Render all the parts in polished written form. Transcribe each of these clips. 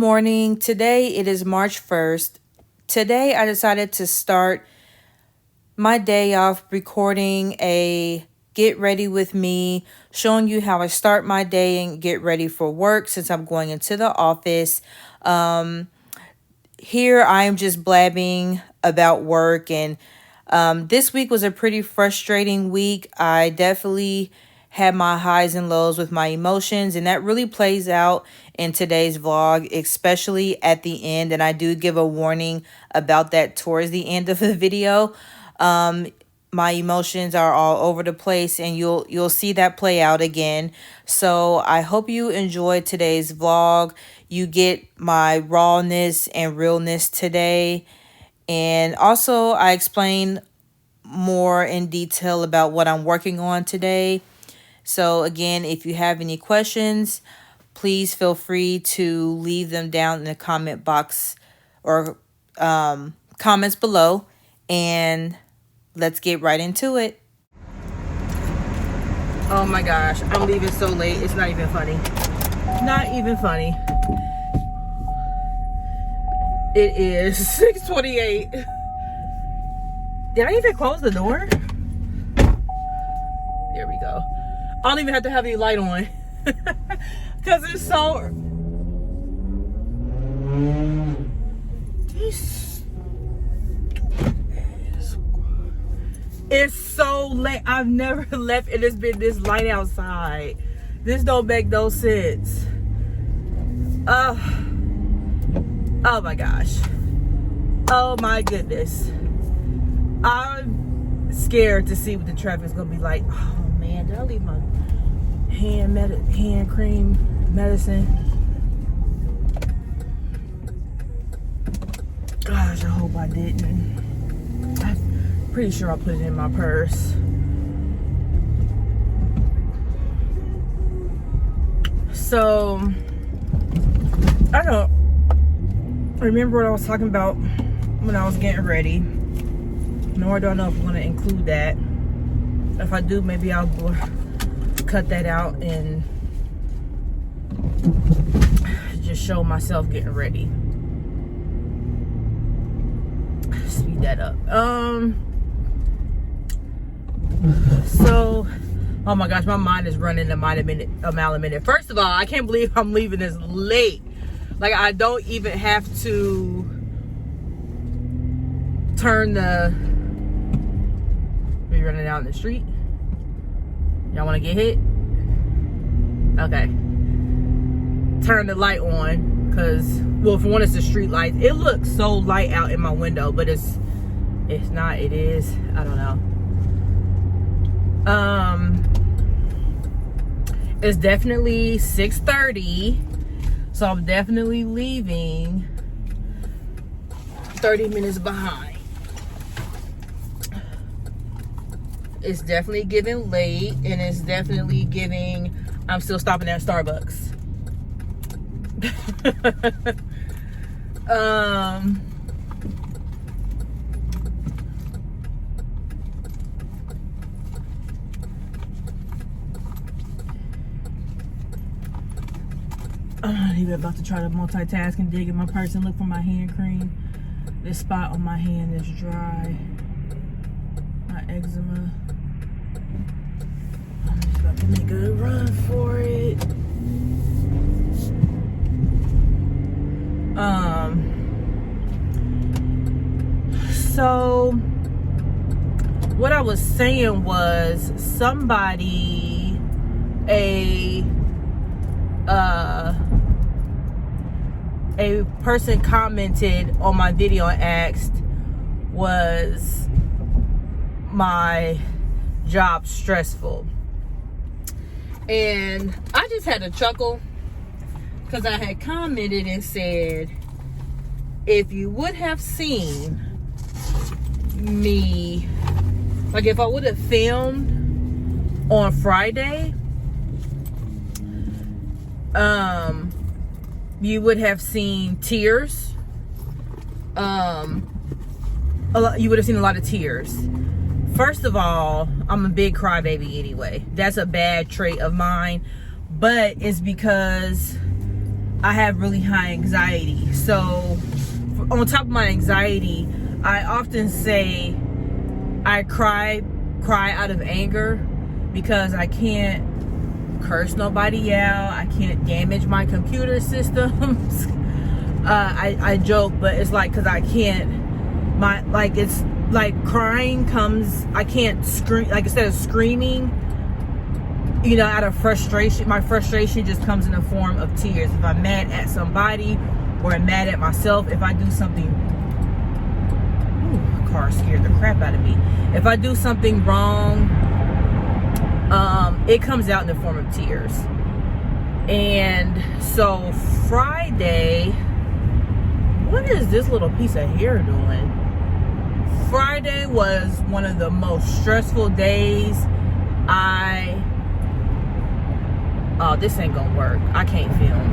morning. Today it is March 1st. Today I decided to start my day off recording a get ready with me, showing you how I start my day and get ready for work since I'm going into the office. Here I am just blabbing about work, and this week was a pretty frustrating week. I definitely had my highs and lows with my emotions, and that really plays out in today's vlog, especially at the end. And I do give a warning about that towards the end of the video. My emotions are all over the place, and you'll see that play out again. So I hope you enjoyed today's vlog. You get my rawness and realness today. And also I explain more in detail about what I'm working on today. So again, if you have any questions, please feel free to leave them down in the comment box or comments below, and let's get right into it. Oh my gosh, I'm leaving so late. It's not even funny. Not even funny. It is 6:28. Did I even close the door? There we go. I don't even have to have any light on because it's so it's so late. I've never left and it's been this light outside. This don't make no sense. Oh my gosh. Oh my goodness. I'm scared to see what the traffic's gonna be like. Oh man, did I leave my hand cream medicine? Gosh, I hope I didn't. I'm pretty sure I put it in my purse. So I don't remember what I was talking about when I was getting ready, nor do I know if I'm going to include that. If I do, maybe I'll cut that out and just show myself getting ready. Speed that up. So, oh my gosh, my mind is running a mile a minute. First of all, I can't believe I'm leaving this late. Like, I don't even have to turn the... We running down the street? Y'all want to get hit? Okay. Turn the light on, because, well, for one, it's the street lights. It looks so light out in my window, but it's not. It is. I don't know. It's definitely 6:30. So I'm definitely leaving 30 minutes behind. It's definitely giving late, and it's definitely giving I'm still stopping at Starbucks. I'm not even about to try to multitask and dig in my purse and look for my hand cream. This spot on my hand is dry. My eczema. I'm just about to make a run for it. So what I was saying was somebody, a person commented on my video and asked, was my job stressful? And I just had a chuckle because I had commented and said, if you would have seen me, like if I would have filmed on Friday, you would have seen tears. You would have seen a lot of tears. First of all, I'm a big crybaby anyway. That's a bad trait of mine, but it's because I have really high anxiety. So on top of my anxiety, I often say I cry out of anger because I can't curse nobody out. I can't damage my computer systems. I joke, but it's like, because I can't, it's like crying comes, I can't scream, like instead of screaming, out of frustration, my frustration just comes in the form of tears. If I'm mad at somebody or I'm mad at myself, if I do something, a car scared the crap out of me. If I do something wrong, it comes out in the form of tears. And so Friday, what is this little piece of hair doing? Friday was one of the most stressful days. Oh, this ain't gonna work. I can't film.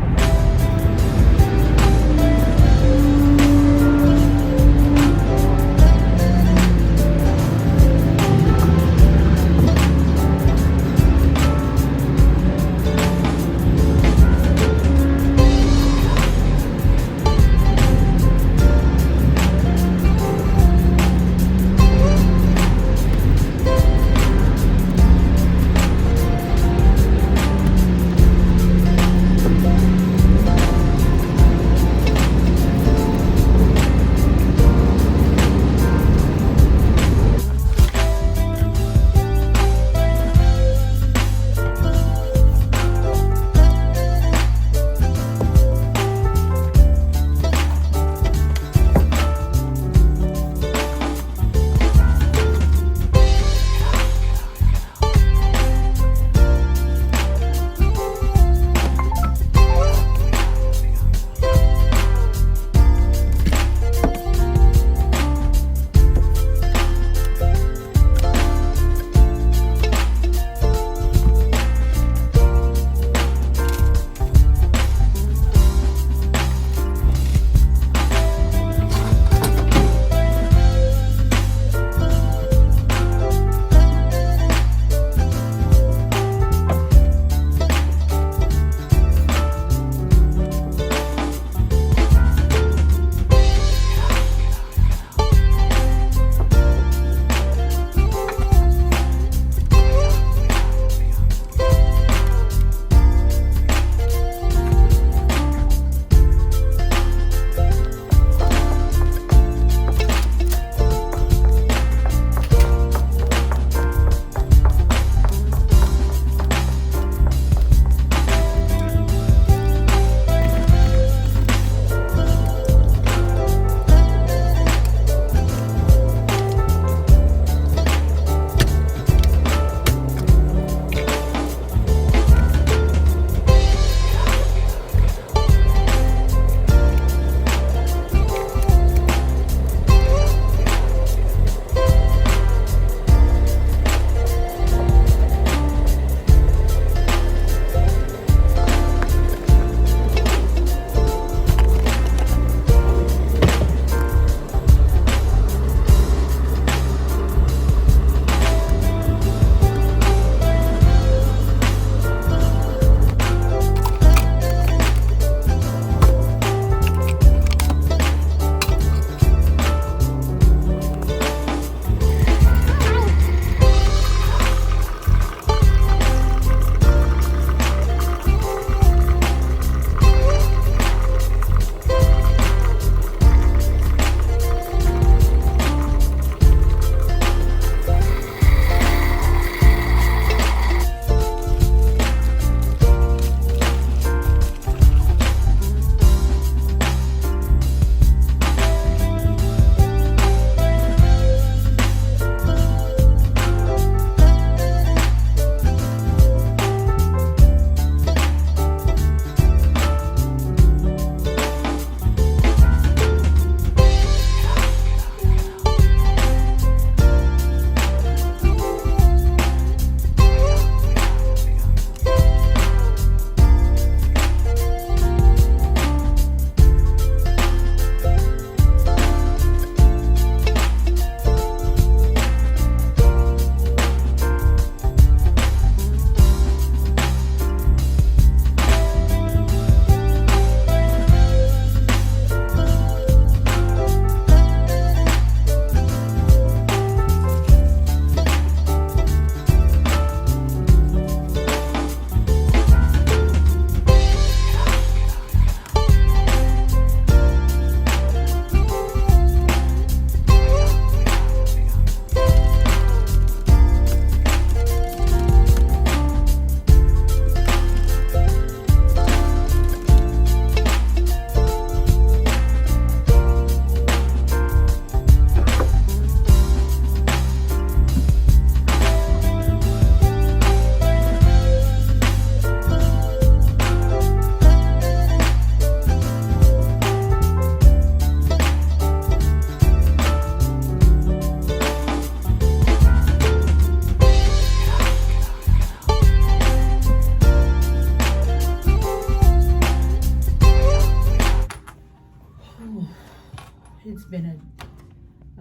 It's been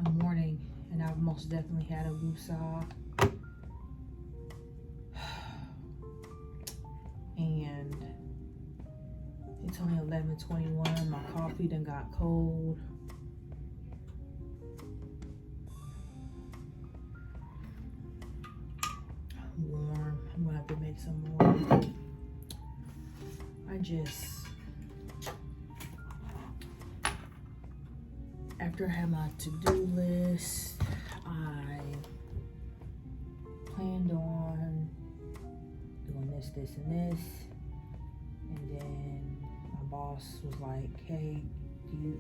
a morning, and I've most definitely had a woosah. And it's only 11:21. My coffee done got cold. Warm. I'm gonna have to make some more. After I had my to-do list, I planned on doing this, and this. And then my boss was like, hey, do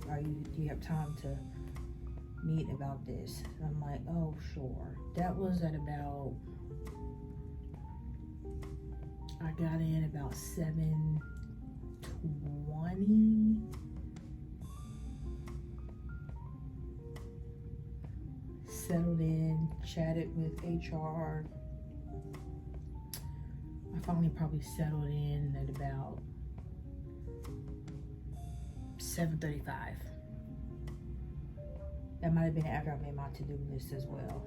you have time to meet about this? And I'm like, oh, sure. That was at about, I got in about 7:20. Settled in, chatted with HR. I finally probably settled in at about 7:35. That might have been after I made my to-do list as well.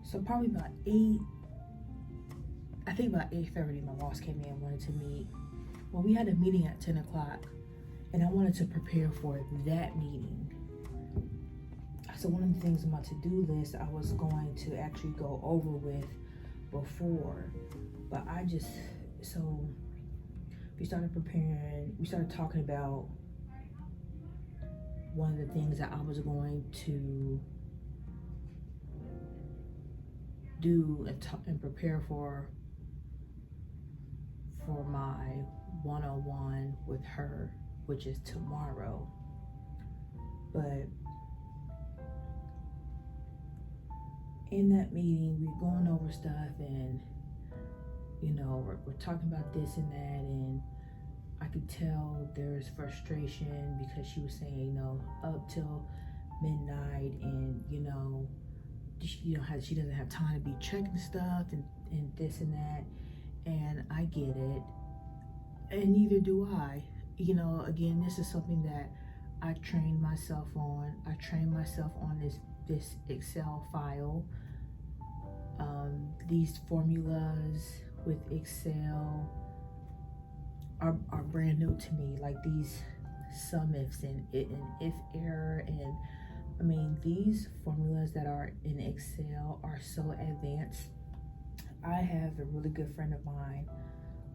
So probably about 8:30, my boss came in and wanted to meet. Well, we had a meeting at 10 o'clock, and I wanted to prepare for that meeting. So one of the things on my to-do list I was going to actually go over with before, but we started preparing, we started talking about one of the things that I was going to do and prepare for my one-on-one with her, which is tomorrow. But in that meeting, we're going over stuff, and we're talking about this and that, and I could tell there's frustration because she was saying, up till midnight, and she doesn't have time to be checking stuff and this and that, and I get it, and neither do I. Again, this is something that I trained myself on. I trained myself on this Excel file. These formulas with Excel are brand new to me, like these sum ifs and if error, and I mean, these formulas that are in Excel are so advanced. I have a really good friend of mine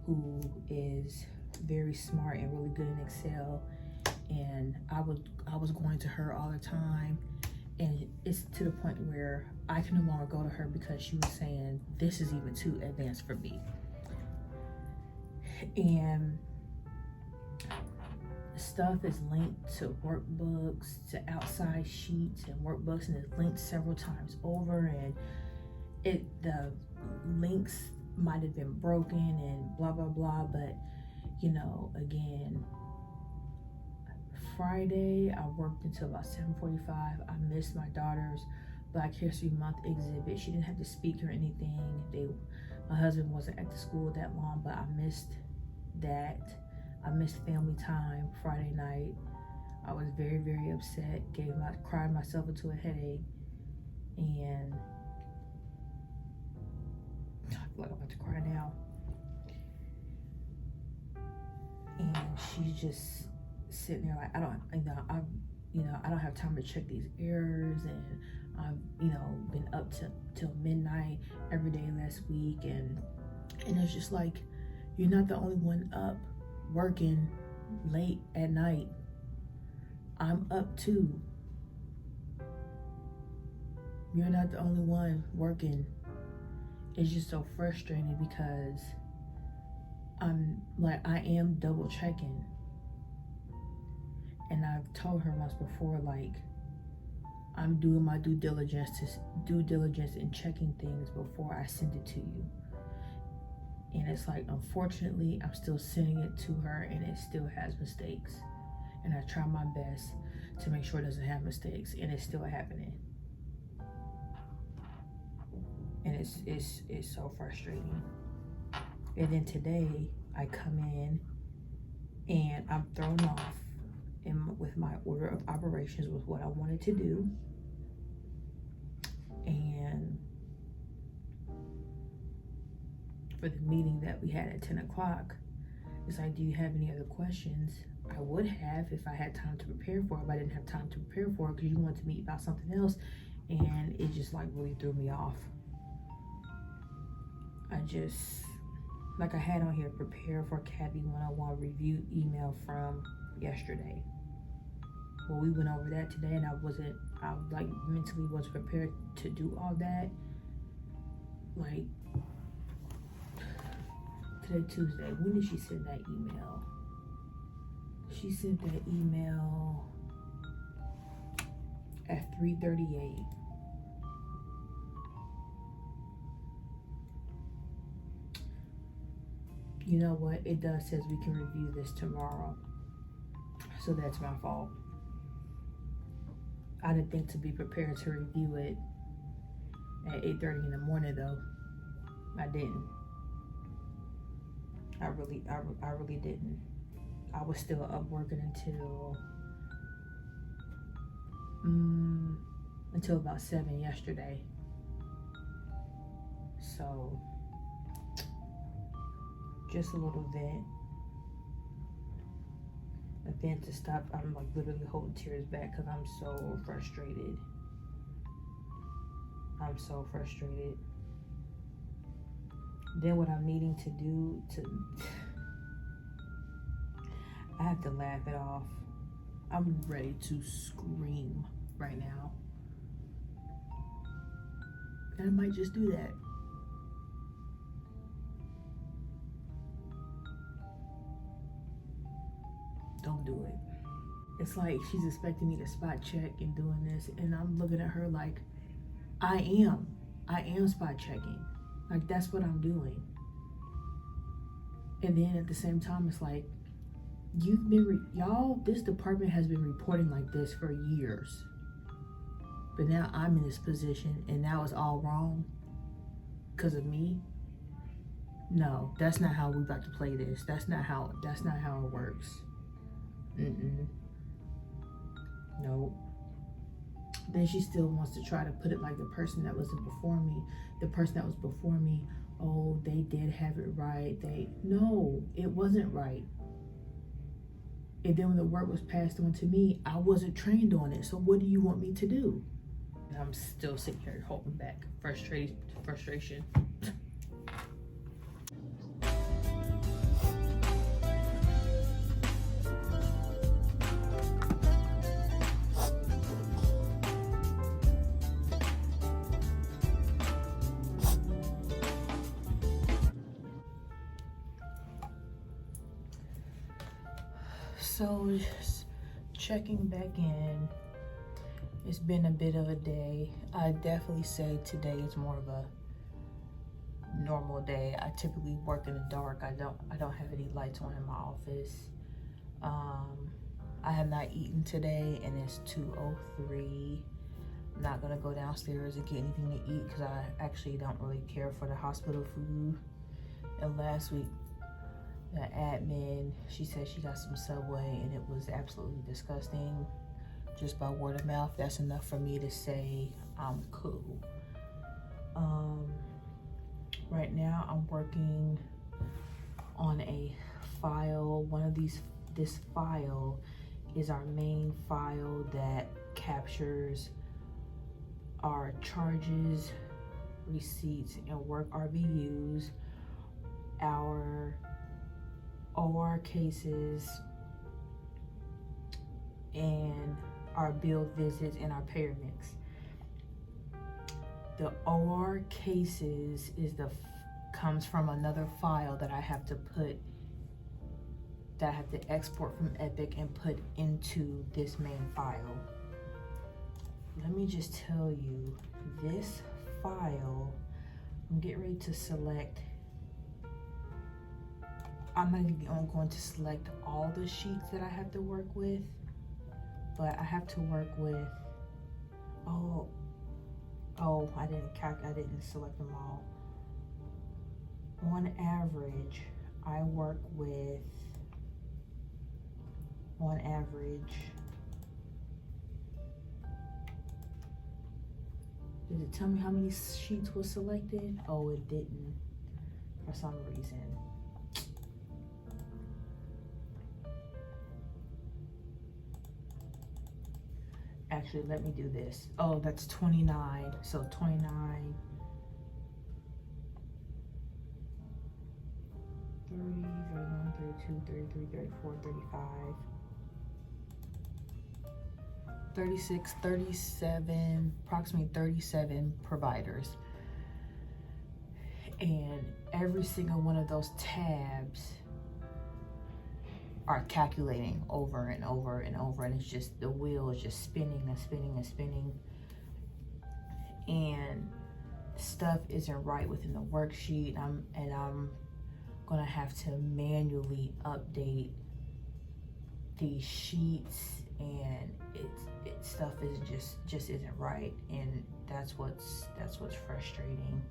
who is very smart and really good in Excel, and I was going to her all the time, and it's to the point where I can no longer go to her because she was saying this is even too advanced for me. And stuff is linked to workbooks, to outside sheets and workbooks, and it's linked several times over, and the links might have been broken and blah blah blah. But again, Friday I worked until about 7:45. I missed my daughter's Black History Month exhibit. She didn't have to speak or anything. My husband wasn't at the school that long, but I missed that. I missed family time Friday night. I was very, very upset. Cried myself into a headache, and I feel like I'm about to cry now. And she's just sitting there like, I don't have time to check these errors, and I've been up till midnight every day last week, and it's just like, you're not the only one up working late at night. I'm up too. You're not the only one working. It's just so frustrating because I am double checking. And I've told her once before, like, I'm doing my due diligence in checking things before I send it to you. And it's like, unfortunately, I'm still sending it to her, and it still has mistakes. And I try my best to make sure it doesn't have mistakes, and it's still happening. And it's so frustrating. And then today I come in and I'm thrown off, with my order of operations with what I wanted to do. And for the meeting that we had at 10 o'clock, it's like, do you have any other questions? I would have if I had time to prepare for it, but I didn't have time to prepare for it because you wanted to meet about something else, and it just like really threw me off. I just, like I had on here, prepare for Cabby 101 review email from yesterday. Well, we went over that today, and I like mentally was prepared to do all that. Like, today, Tuesday, when did she send that email? She sent that email at 3:38. You know what? It does says we can review this tomorrow. So that's my fault. I didn't think to be prepared to review it at 8:30 in the morning though. I didn't. I really didn't. I was still up working until about 7 yesterday. So just a little vent. A vent to stop. I'm like literally holding tears back because I'm so frustrated. I'm so frustrated. Then what I'm needing to do I have to laugh it off. I'm ready to scream right now. And I might just do that. Don't do it. It's like she's expecting me to spot check and doing this, and I'm looking at her like, I am spot checking. Like, that's what I'm doing. And then at the same time, it's like, you've been, this department has been reporting like this for years. But now I'm in this position, and now it's all wrong because of me. No, that's not how we about to play this. That's not how it works. Nope. Then she still wants to try to put it like the person that was before me. The person that was before me, oh, they did have it right. No, it wasn't right. And then when the work was passed on to me, I wasn't trained on it. So what do you want me to do? And I'm still sitting here holding back frustration. So just checking back in. It's been a bit of a day. I definitely say today is more of a normal day. I typically work in the dark. I don't have any lights on in my office. I have not eaten today, and it's 2:03. I'm not gonna go downstairs and get anything to eat because I actually don't really care for the hospital food. And last week, the admin, she said she got some Subway and it was absolutely disgusting. Just by word of mouth, that's enough for me to say I'm cool. Right now I'm working on a file. This file is our main file that captures our charges, receipts, and work RVUs, our OR cases, and our bill visits and our paramedics. The OR cases comes from another file that I have to export from Epic and put into this main file. Let me just tell you, this file, I'm getting ready to select. I'm going to select all the sheets that I have to work with, but I have to work with, I didn't select them all. On average, I work with on average. Did it tell me how many sheets was selected? Oh, it didn't for some reason. Actually, let me do this. Oh, that's 29. So 29, 30, 31, 32, 33, 34, 35, 36, 37, approximately 37 providers. And every single one of those tabs are calculating over and over and over, and it's just, the wheel is just spinning and spinning and spinning, and stuff isn't right within the worksheet. I'm gonna have to manually update these sheets, and it's stuff is just isn't right, and that's what's frustrating.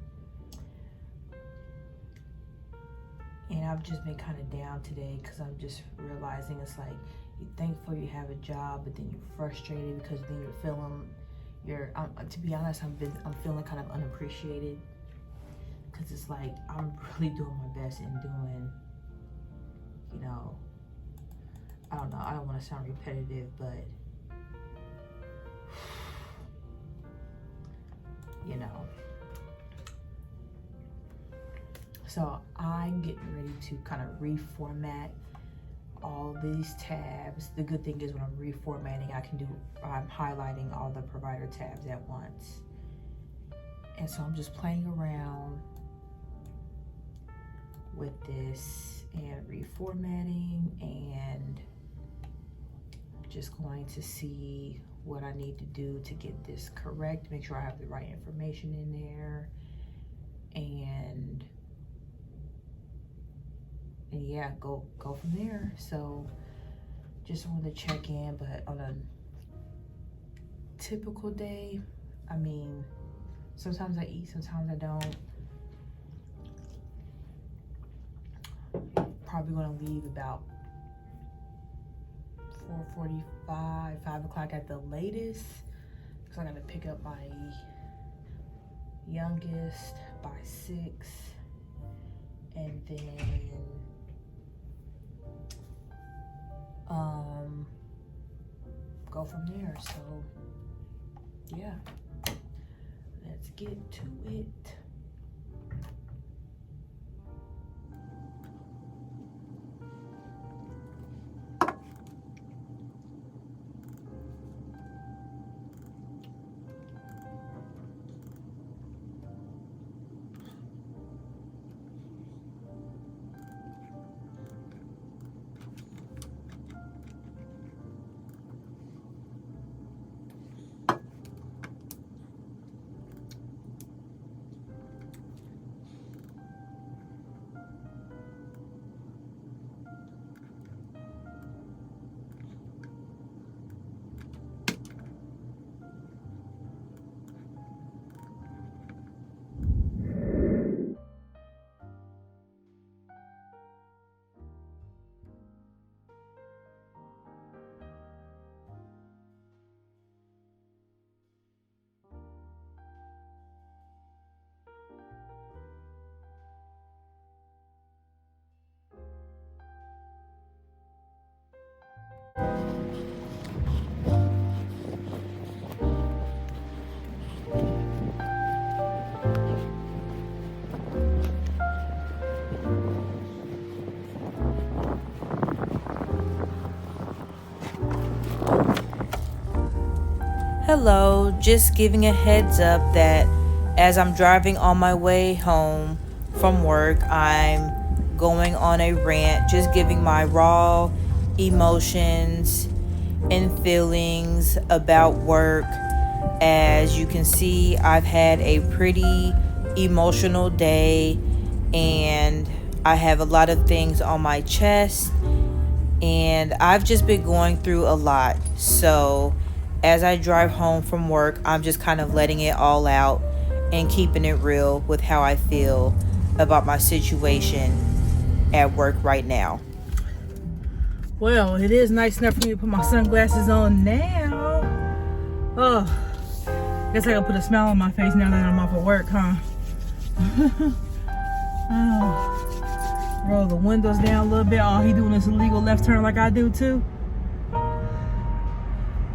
And I've just been kind of down today because I'm just realizing it's like, you're thankful you have a job, but then you're frustrated because then you're feeling, to be honest, I'm feeling kind of unappreciated, because it's like I'm really doing my best and doing, you know, I don't know, I don't want to sound repetitive, but you know. So I'm getting ready to kind of reformat all these tabs. The good thing is when I'm reformatting, I'm highlighting all the provider tabs at once. And so I'm just playing around with this and reformatting, and just going to see what I need to do to get this correct, make sure I have the right information in there, and yeah, go from there. So just wanted to check in. But on a typical day, I mean, sometimes I eat, sometimes I don't. Probably gonna leave about 4:45, 5 o'clock at the latest, because I gotta pick up my youngest by 6, and then go from there. So yeah, let's get to it. Hello, just giving a heads up that as I'm driving on my way home from work, I'm going on a rant, just giving my raw emotions and feelings about work. As you can see, I've had a pretty emotional day, and I have a lot of things on my chest, and I've just been going through a lot. So as I drive home from work, I'm just kind of letting it all out and keeping it real with how I feel about my situation at work right now. Well, it is nice enough for me to put my sunglasses on now. Oh, guess I gotta put a smile on my face now that I'm off of work, huh? Oh, roll the windows down a little bit. All he doing is illegal left turn like I do too.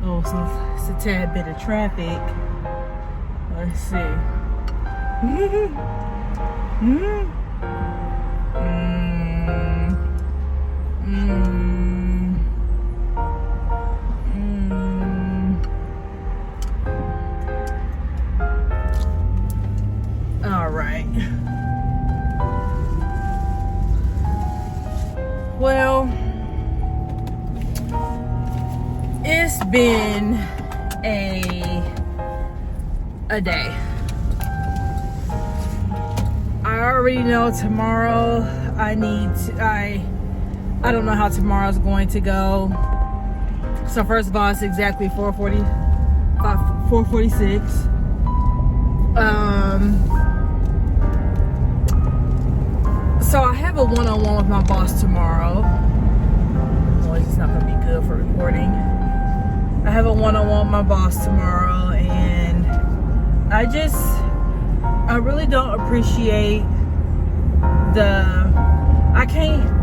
Oh, so it's a tad bit of traffic. Let's see. All right. Well, it's been a day. I already know tomorrow I don't know how tomorrow's going to go. So first of all, it's exactly 4:46. So I have a one-on-one with my boss tomorrow. Noise is not going to be good for recording. I have a one-on-one with my boss tomorrow, and I really don't appreciate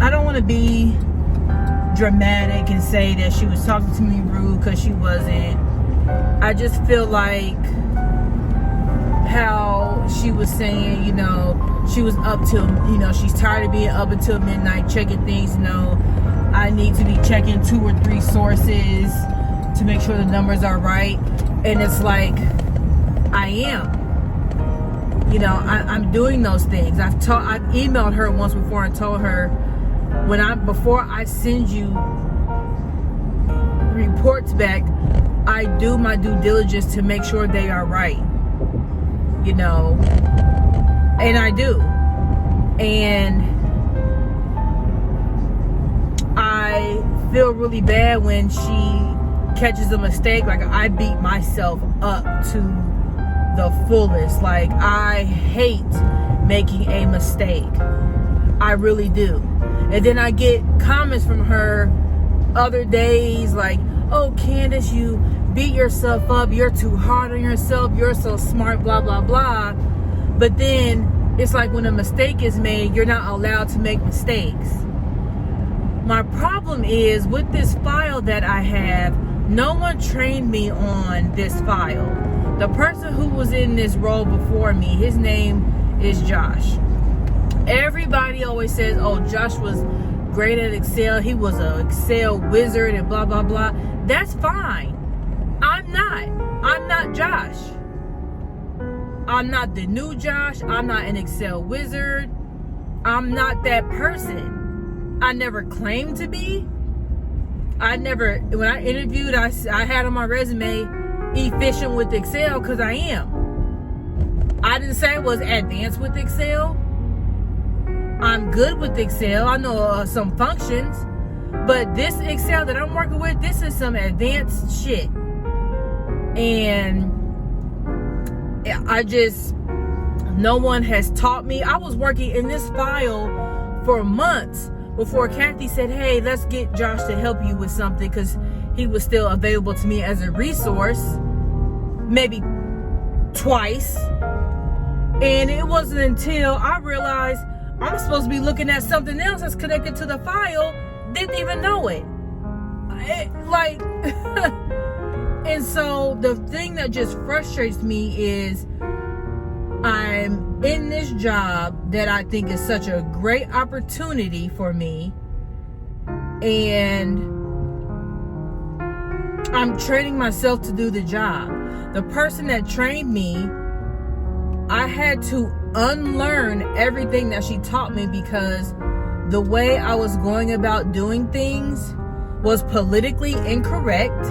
I don't want to be dramatic and say that she was talking to me rude, because she wasn't. I just feel like how she was saying, she was up till, she's tired of being up until midnight checking things. I need to be checking 2 or 3 sources to make sure the numbers are right. And it's like, I am. I'm doing those things. I've emailed her once before and told her, before I send you reports back, I do my due diligence to make sure they are right. And I do. And I feel really bad when she catches a mistake. Like, I beat myself up to the fullest. Like, I hate making a mistake. I really do. And then I get comments from her other days like, oh, Candace, you beat yourself up, you're too hard on yourself, you're so smart, blah blah blah. But then it's like, when a mistake is made, you're not allowed to make mistakes. My problem is with this file that I have, no one trained me on this file. The person who was in this role before me, his name is Josh. Everybody always says, oh, Josh was great at Excel. He was an Excel wizard and blah, blah, blah. That's fine. I'm not Josh. I'm not the new Josh. I'm not an Excel wizard. I'm not that person. I never claimed to be. When I interviewed, I had on my resume, efficient with Excel, because I am. I didn't say I was advanced with Excel. I'm good with Excel. I know some functions, but this Excel that I'm working with, this is some advanced shit. And no one has taught me. I was working in this file for months before Kathy said, hey, let's get Josh to help you with something, because he was still available to me as a resource, maybe twice. And it wasn't until I realized I'm supposed to be looking at something else that's connected to the file, didn't even know it. And so the thing that just frustrates me is, I'm in this job that I think is such a great opportunity for me, and I'm training myself to do the job. The person that trained me, I had to unlearn everything that she taught me, because the way I was going about doing things was politically incorrect,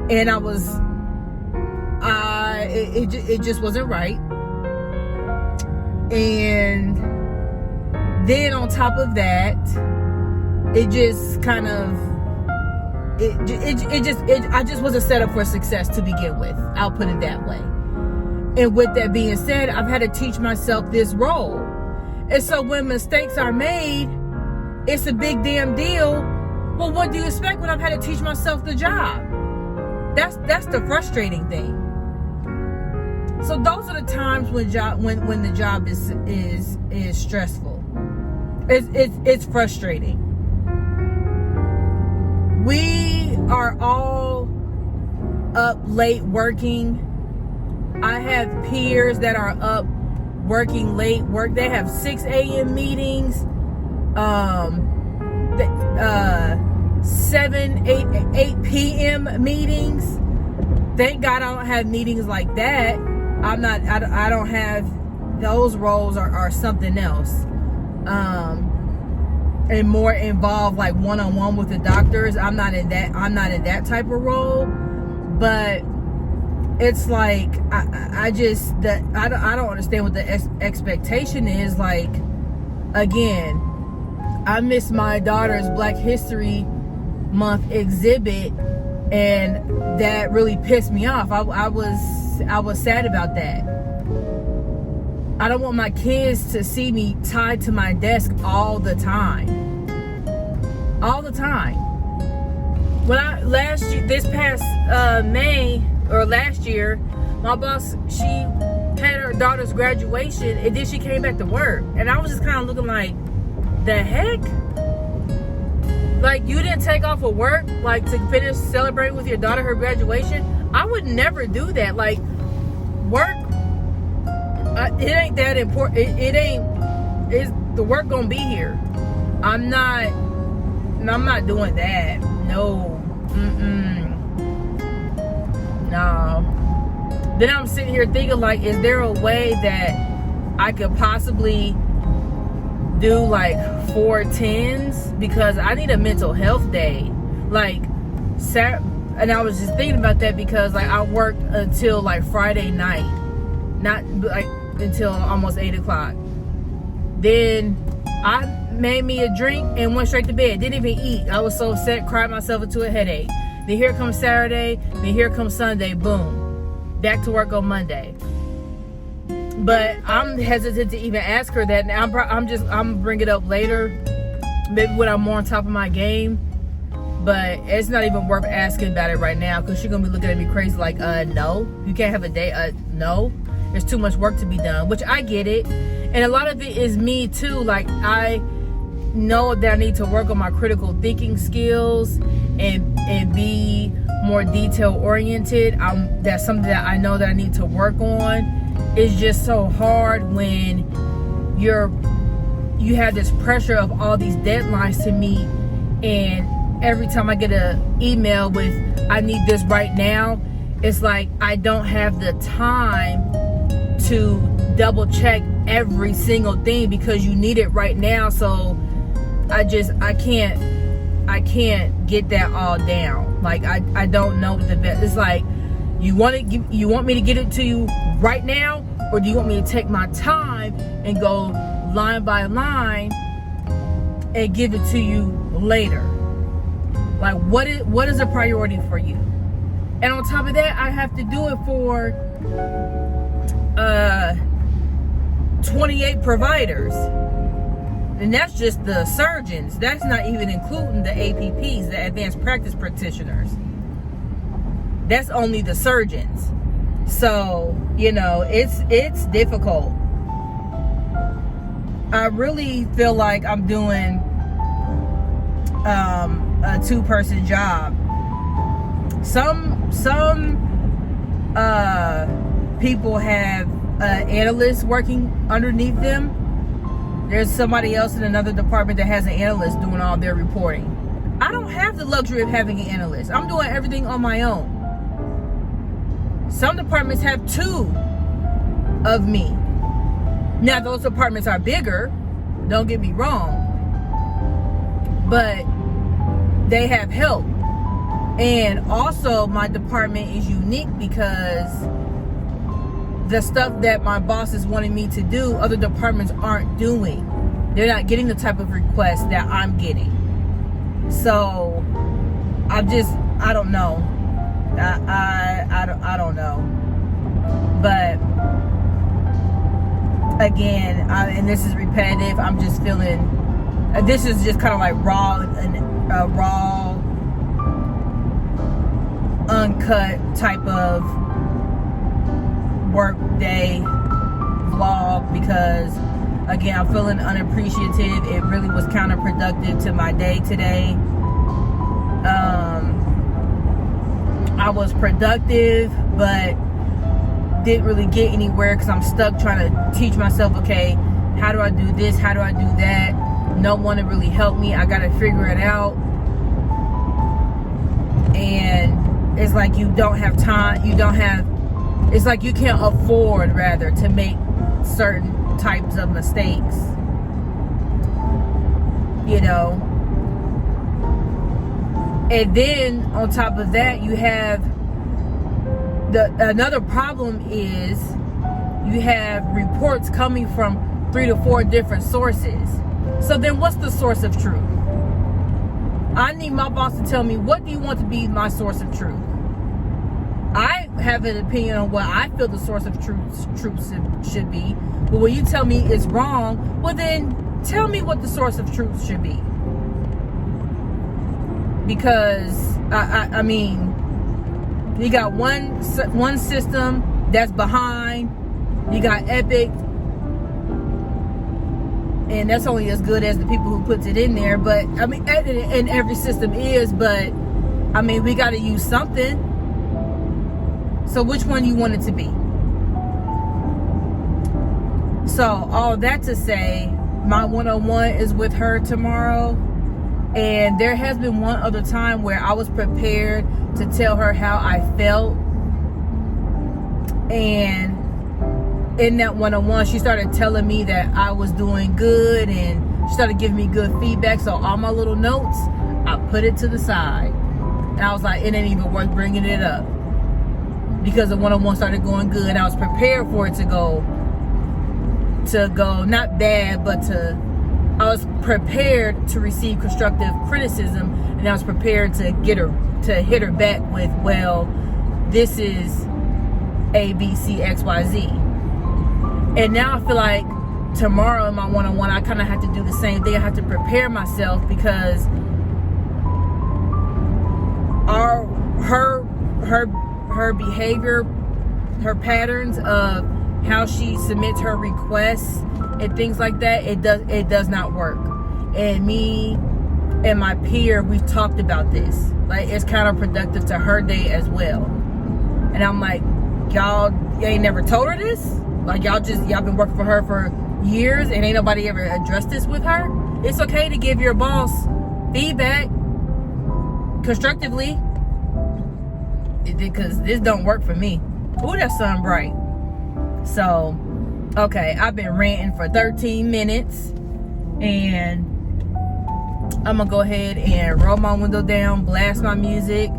and it just wasn't right. And then on top of that, it just kind of I just wasn't set up for success to begin with. I'll put it that way. And with that being said, I've had to teach myself this role. And so when mistakes are made, it's a big damn deal. Well, what do you expect when I've had to teach myself the job? That's the frustrating thing. So those are the times when the job is stressful. It's frustrating. We are all up late working. I have peers that are up working late. They have 6 a.m. meetings, 7, 8 p.m. meetings. Thank God I don't have meetings like that. I don't have those roles are something else. And more involved, like one-on-one with the doctors. I'm not in that type of role. But it's like I don't understand what the expectation is. Like, again, I missed my daughter's Black History Month exhibit, and that really pissed me off. I was sad about that. I don't want my kids to see me tied to my desk all the time. All the time. When this past May or last year, my boss, she had her daughter's graduation, and then she came back to work, and I was just kind of looking like, the heck? Like, you didn't take off of work, like, to finish celebrating with your daughter her graduation? I would never do that. Like, work, it ain't that important. The work gonna be here. I'm not doing that. No. No. Then I'm sitting here thinking, like, is there a way that I could possibly do like 4 10s? Because I need a mental health day. Like, and I was just thinking about that because, like, I worked until like Friday night, not like until almost 8 o'clock. Then I made me a drink and went straight to bed. Didn't even eat. I was so upset, cried myself into a headache. Then here comes Saturday. Then here comes Sunday. Boom, back to work on Monday. But I'm hesitant to even ask her that. I'm gonna bring it up later, maybe when I'm more on top of my game. But it's not even worth asking about it right now, because she's gonna be looking at me crazy like, no, you can't have a day. No, there's too much work to be done, which I get it. And a lot of it is me too. Like, I know that I need to work on my critical thinking skills and be more detail oriented. That's something that I know that I need to work on. It's just so hard when you have this pressure of all these deadlines to meet, and every time I get an email with, I need this right now, it's like I don't have the time to double check every single thing because you need it right now. So I can't get that all down. Like, I don't know what the best. It's like, you want me to get it to you right now, or do you want me to take my time and go line by line and give it to you later? Like, what is a priority for you? And on top of that, I have to do it for 28 providers. And that's just the surgeons. That's not even including the APPs, the advanced practice practitioners. That's only the surgeons. So, it's difficult. I really feel like I'm doing a 2-person job. Some people have analysts working underneath them. There's somebody else in another department that has an analyst doing all their reporting. I don't have the luxury of having an analyst. I'm doing everything on my own. Some departments have 2 of me. Now, those departments are bigger, don't get me wrong, but they have help. And also, my department is unique because the stuff that my boss is wanting me to do, other departments aren't doing. They're not getting the type of requests that I'm getting. So I don't know. I don't know. But again, and this is repetitive, I'm just feeling This is just kind of like raw, uncut type of work day vlog, because again, I'm feeling unappreciative. It really was counterproductive to my day today. I was productive, but didn't really get anywhere because I'm stuck trying to teach myself, okay, how do I do this? How do I do that? No one to really help me. I got to figure it out. And it's like you don't have time. It's like you can't afford, rather, to make certain types of mistakes. You know? And then on top of that, you have another problem is you have reports coming from 3 to 4 different sources. So then what's the source of truth? I need my boss to tell me, what do you want to be my source of truth? I have an opinion on what I feel the source of truth should be. But when you tell me it's wrong, well then tell me what the source of truth should be. Because I mean, you got one system that's behind. You got Epic, and that's only as good as the people who puts it in there. But I mean, and every system is. But I mean, we got to use something. So which one you want it to be? So all that to say, my one-on-one is with her tomorrow. And there has been one other time where I was prepared to tell her how I felt. And in that one-on-one, she started telling me that I was doing good, and she started giving me good feedback. So all my little notes, I put it to the side. And I was like, it ain't even worth bringing it up. Because the one-on-one started going good. I was prepared for it to go not bad, but I was prepared to receive constructive criticism, and I was prepared to hit her back with, well, this is A, B, C, X, Y, Z. And now I feel like tomorrow in my one-on-one, I kind of have to do the same thing. I have to prepare myself, because her behavior, her patterns of how she submits her requests and things like that, it does not work. And me and my peer, we've talked about this. Like, it's counterproductive to her day as well. And I'm like, y'all ain't never told her this? Like, y'all been working for her for years and ain't nobody ever addressed this with her? It's okay to give your boss feedback constructively, because this don't work for me. Ooh, that sun bright. So, okay, I've been ranting for 13 minutes, and I'm gonna go ahead and roll my window down, blast my music,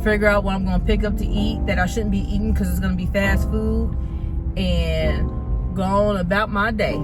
figure out what I'm gonna pick up to eat that I shouldn't be eating because it's gonna be fast food, and go on about my day.